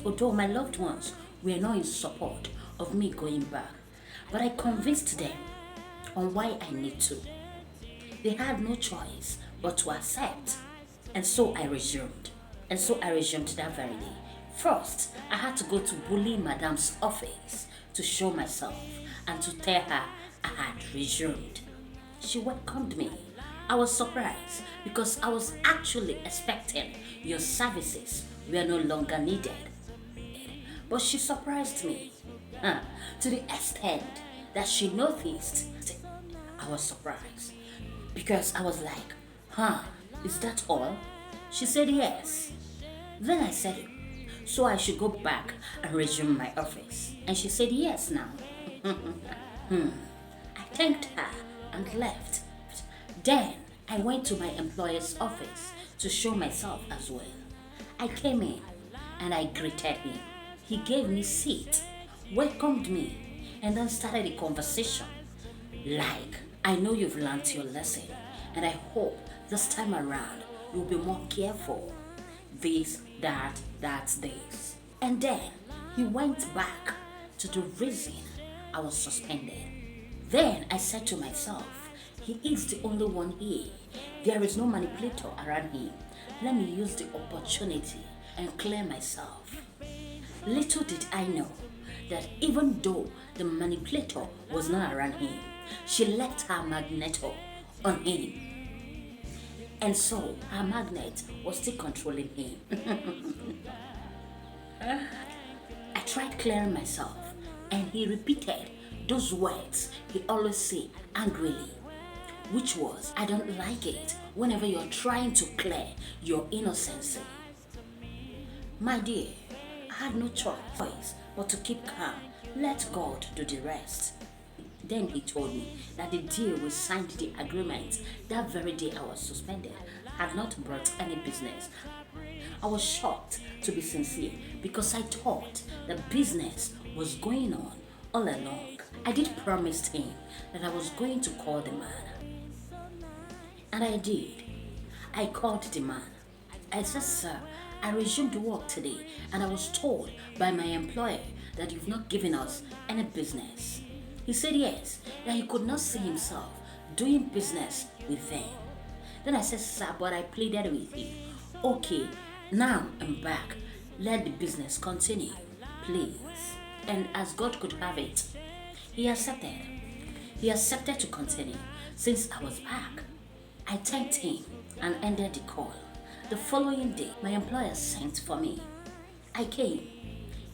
although my loved ones were not in support of me going back. But I convinced them on why I need to. They had no choice but to accept. And so I resumed. That very day. First, I had to go to Bully Madam's office to show myself and to tell her I had resumed. She welcomed me. I was surprised because I was actually expecting your services were no longer needed. But she surprised me to the extent that she noticed. I was surprised because I was like, is that all? She said yes. Then I said, so I should go back and resume my office. And she said yes now. I thanked her and left. Then I went to my employer's office to show myself as well. I came in and I greeted him. He gave me a seat, welcomed me, and then started a conversation. Like, I know you've learned your lesson, and I hope this time around you'll be more careful. This, that, this. And then he went back to the reason I was suspended. Then I said to myself, he is the only one here. There is no manipulator around him. Let me use the opportunity and clear myself. Little did I know that even though the manipulator was not around him, she left her magnet on him. And so her magnet was still controlling him. I tried clearing myself and he repeated those words he always say angrily, which was, I don't like it whenever you're trying to clear your innocence. My dear, I had no choice but to keep calm, let God do the rest. Then he told me that the day we signed the agreement, that very day I was suspended, had not brought any business. I was shocked, to be sincere, because I thought the business was going on all along. I did promise him that I was going to call the man. And I did. I called the man. I said, sir, I resumed work today and I was told by my employer that you've not given us any business. He said yes, that he could not see himself doing business with them. Then I said, sir, but I pleaded with him. Okay, now I'm back. Let the business continue, please. And as God could have it, he accepted. He accepted to continue since I was back. I thanked him and ended the call. The following day, my employer sent for me. I came.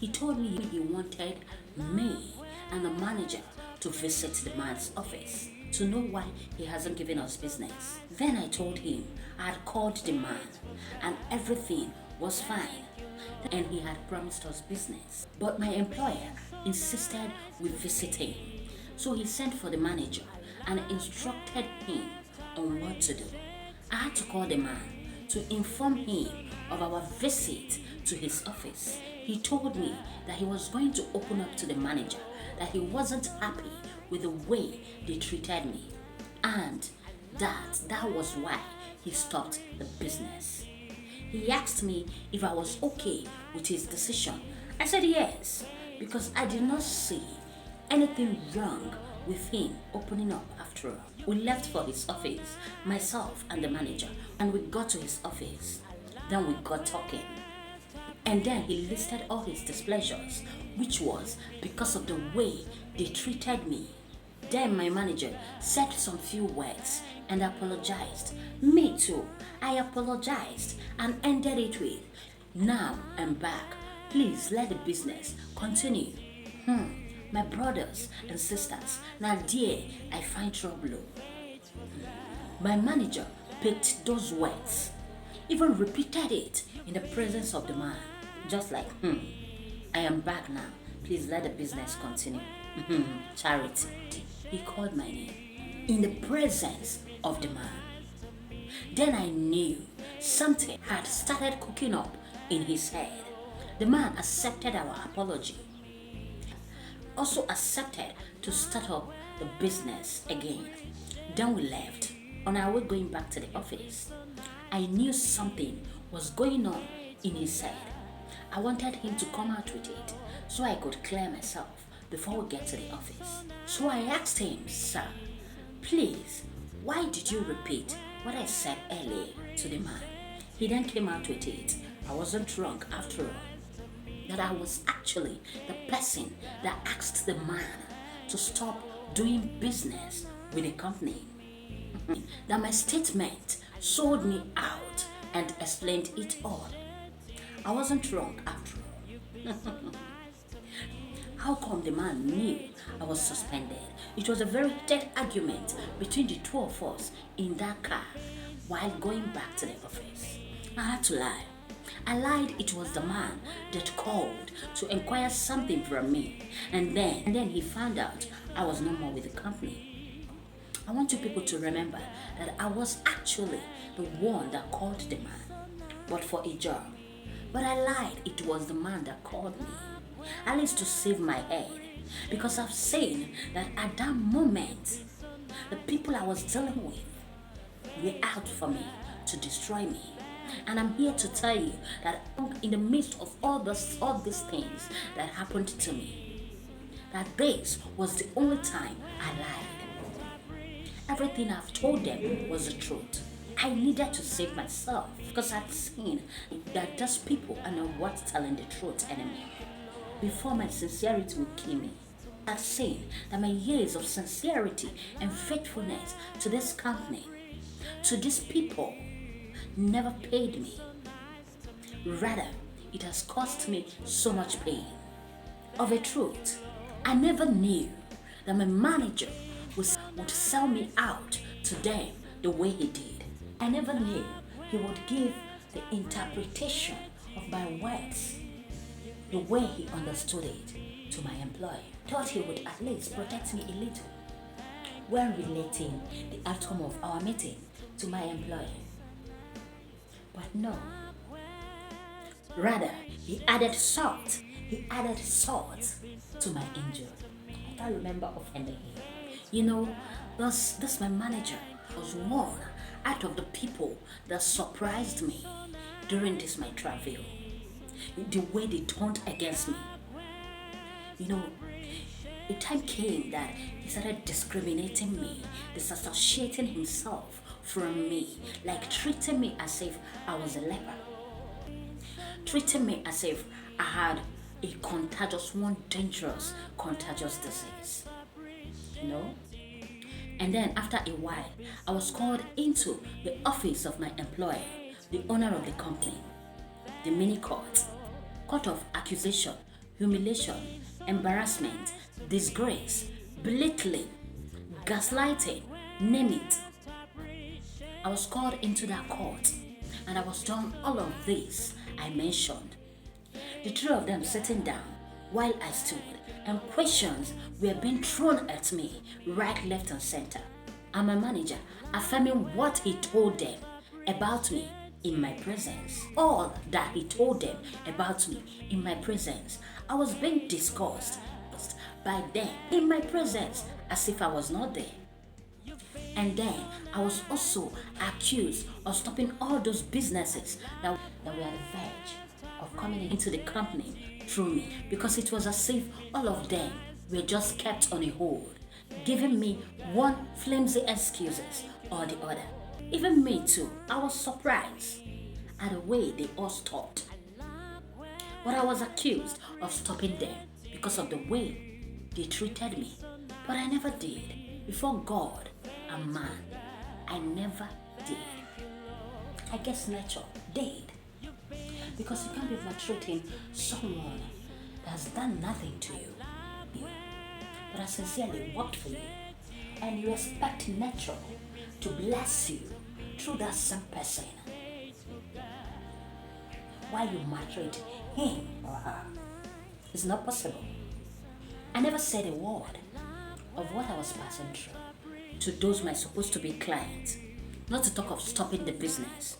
He told me he wanted me and the manager to visit the man's office to know why he hasn't given us business. Then I told him I had called the man and everything was fine and he had promised us business. But my employer insisted we visit him. So he sent for the manager and instructed him on what to do. I had to call the man to inform him of our visit to his office. He told me that he was going to open up to the manager that he wasn't happy with the way they treated me and that was why he stopped the business. He asked me if I was okay with his decision. I said yes, because I did not see anything wrong with him opening up after all. We left for his office, myself and the manager, and we got to his office. Then we got talking. And then he listed all his displeasures, which was because of the way they treated me. Then my manager said some few words and apologized. Me too. I apologized and ended it with, now I'm back. Please let the business continue. My brothers and sisters, now dear, I find trouble. My manager picked those words, even repeated it in the presence of the man, just like, I am back now. Please let the business continue. Charity. He called my name in the presence of the man. Then I knew something had started cooking up in his head. The man accepted our apology, also accepted to start up the business again. Then we left. On our way going back to the office, I knew something was going on in his head. I wanted him to come out with it so I could clear myself before we get to the office. So I asked him, "Sir, please, why did you repeat what I said earlier to the man?" He then came out with it. I wasn't drunk after all. That I was actually the person that asked the man to stop doing business with the company. That my statement sold me out and explained it all. I wasn't drunk after all. How come the man knew I was suspended? It was a very heated argument between the two of us in that car while going back to the office. I had to lie. I lied it was the man that called to inquire something from me, and then he found out I was no more with the company. I want you people to remember that I was actually the one that called the man, but for a job. But I lied it was the man that called me, at least to save my head, because I've seen that at that moment, the people I was dealing with were out for me to destroy me. And I'm here to tell you that in the midst of all these things that happened to me, that this was the only time I lied. Everything I've told them was the truth. I needed to save myself because I'd seen that those people are not worth telling the truth anymore. Before my sincerity would kill me, I'd seen that my years of sincerity and faithfulness to this company, to these people, never paid me. Rather, it has cost me so much pain. Of a truth, I never knew that my manager would sell me out to them the way he did. I never knew he would give the interpretation of my words the way he understood it to my employer. Thought he would at least protect me a little when relating the outcome of our meeting to my employer. But no. Rather, he added salt. He added salt to my injury. I can't remember offending him. You know, this my manager was one out of the people that surprised me during this my travel. The way they turned against me. You know, a time came that he started discriminating me, disassociating himself from me, like treating me as if I was a leper, treating me as if I had a dangerous contagious disease, you know. And then after a while, I was called into the office of my employer, the owner of the company, the mini court of accusation, humiliation, embarrassment, disgrace, belittling, gaslighting, name it. I was called into that court and I was done all of this I mentioned. The three of them sitting down while I stood, and questions were being thrown at me right, left, and center. And my manager affirming what he told them about me in my presence. All that he told them about me in my presence. I was being discussed by them in my presence as if I was not there. And then I was also accused of stopping all those businesses that were at the verge of coming into the company through me, because it was as if all of them were just kept on a hold, giving me one flimsy excuses or the other. Even me too, I was surprised at the way they all stopped. But I was accused of stopping them because of the way they treated me. But I never did. Before God and man, I never did. I guess nature did. Because you can't be maltreating someone that has done nothing to you. But I sincerely worked for you. And you expect nature to bless you through that same person while you maltreat him or her. It's not possible. I never said a word of what I was passing through to those my supposed to be clients, not to talk of stopping the business.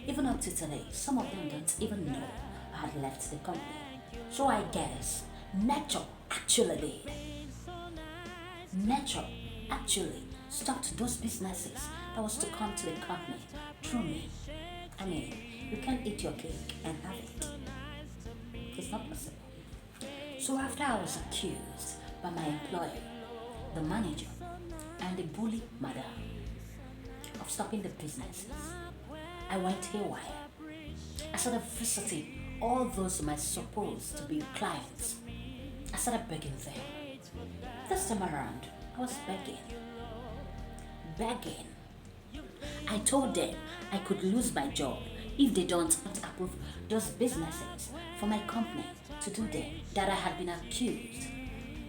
Even up to today, some of them don't even know I had left the company. So I guess nature actually did. Nature actually stopped those businesses that was to come to the company through me. I mean, you can't eat your cake and have it. was not possible. So after I was accused by my employer, the manager, and the bully madam of stopping the businesses, I went haywire. I started visiting all those my supposed to be clients. I started begging them. This time around, I was begging. I told them I could lose my job if they don't approve those businesses for my company to do them, that I had been accused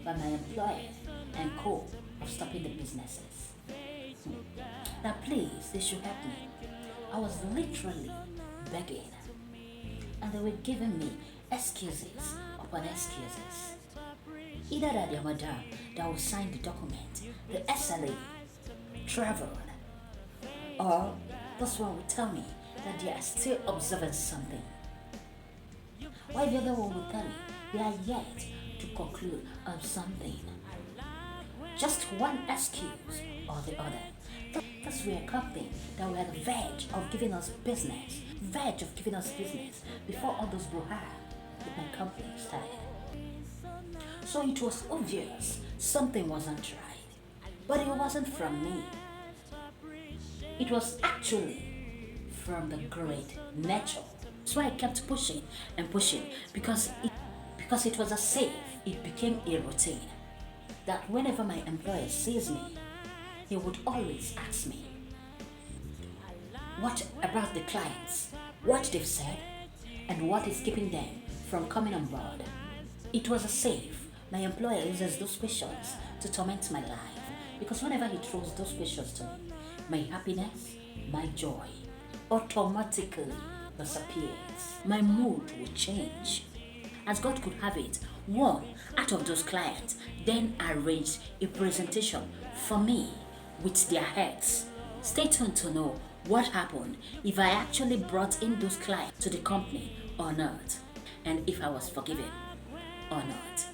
by my employer and co of stopping the businesses. That please, they should help me. I was literally begging, and they were giving me excuses upon excuses. Either that the madam that will sign the document, the SLA, traveled, or this one will tell me that they are still observing something. While the other one will tell me they are yet to conclude on something. Just one excuse or the other. Thus we are a company that were at the verge of giving us business, before all those brouhaha with my company started. So it was obvious something wasn't right. But it wasn't from me. It was actually from the great nature. So I kept pushing and pushing because it was a safe, it became a routine. That whenever my employer sees me, he would always ask me, what about the clients? What they've said? And what is keeping them from coming on board? It was a safe. My employer uses those questions to torment my life. Because whenever he throws those questions to me, my happiness, my joy, automatically disappears. My mood will change. As God could have it, one out of those clients then arranged a presentation for me with their heads. Stay tuned to know what happened, if I actually brought in those clients to the company or not, and if I was forgiven or not.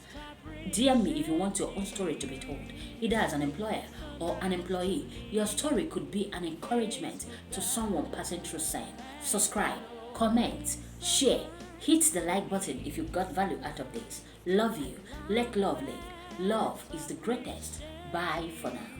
DM me if you want your own story to be told, either as an employer or an employee. Your story could be an encouragement to someone passing through same. Subscribe, comment, share, hit the like button if you got value out of this. Love you. Let love lead. Love is the greatest. Bye for now.